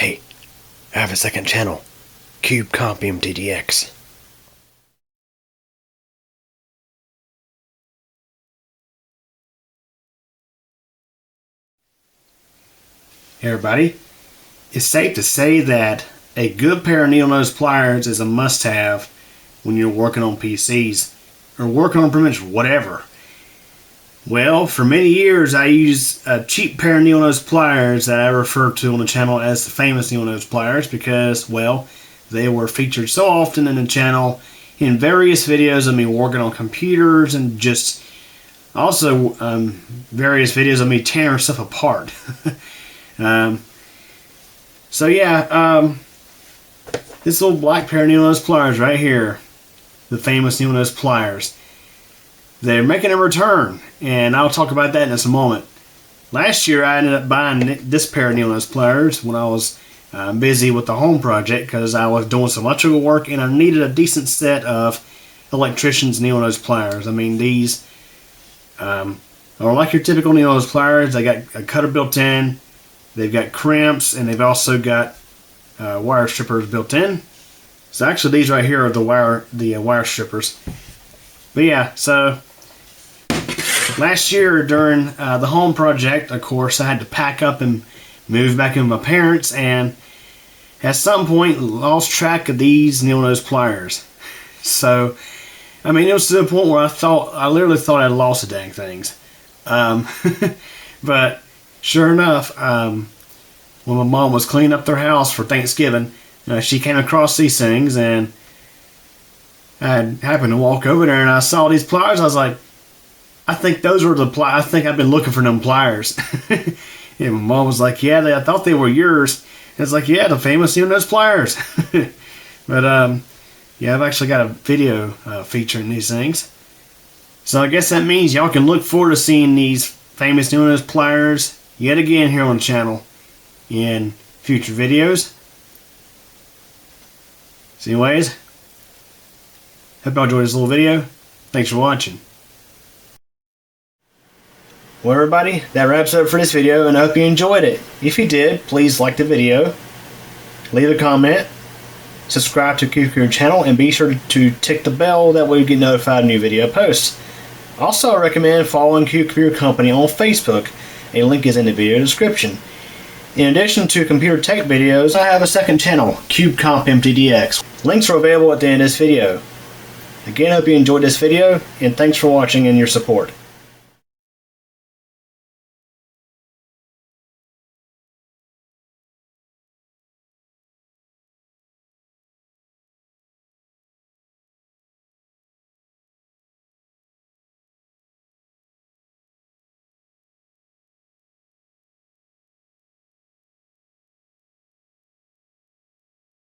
Hey, I have a second channel, Cube Comp MTDX. Hey everybody, it's safe to say that a good pair of needle-nose pliers is a must-have when you're working on PCs or working on pretty much whatever. Well, for many years I used a cheap pair of needle-nose pliers that I refer to on the channel as the famous needle-nose pliers because, well, they were featured so often in the channel in various videos of me working on computers and just also various videos of me tearing stuff apart. So yeah, this little black pair of needle-nose pliers right here, the famous needle-nose pliers, they're making a return, and I'll talk about that in just a moment. Last year I ended up buying this pair of needle-nose pliers when I was busy with the home project because I was doing some electrical work and I needed a decent set of electrician's needle-nose pliers. I mean, these are like your typical needle-nose pliers. They got a cutter built in. They've got crimps, and they've also got wire strippers built in. So actually, these right here are the wire strippers. But yeah, so last year during the home project, of course, I had to pack up and move back in with my parents, and at some point lost track of these needle-nose pliers. So, I mean, it was to the point where I literally thought I'd lost the dang things. But sure enough, when my mom was cleaning up their house for Thanksgiving, she came across these things, and I happened to walk over there and I saw these pliers. I was like, I think those were the pliers. I think I've been looking for them pliers. And my mom was like, yeah, I thought they were yours. And it's like, yeah, the famous needle-nose pliers. But yeah, I've actually got a video featuring these things. So I guess that means y'all can look forward to seeing these famous needle-nose pliers yet again here on the channel in future videos. So anyways, hope y'all enjoyed this little video. Thanks for watching. Well everybody, that wraps it up for this video, and I hope you enjoyed it. If you did, please like the video, leave a comment, subscribe to Cube channel, and be sure to tick the bell, that way you get notified of new video posts. Also, I recommend following Cube Computer Company on Facebook. A link is in the video description. In addition to computer tech videos, I have a second channel, Cube Comp MTDX. Links are available at the end of this video. Again, I hope you enjoyed this video, and thanks for watching and your support.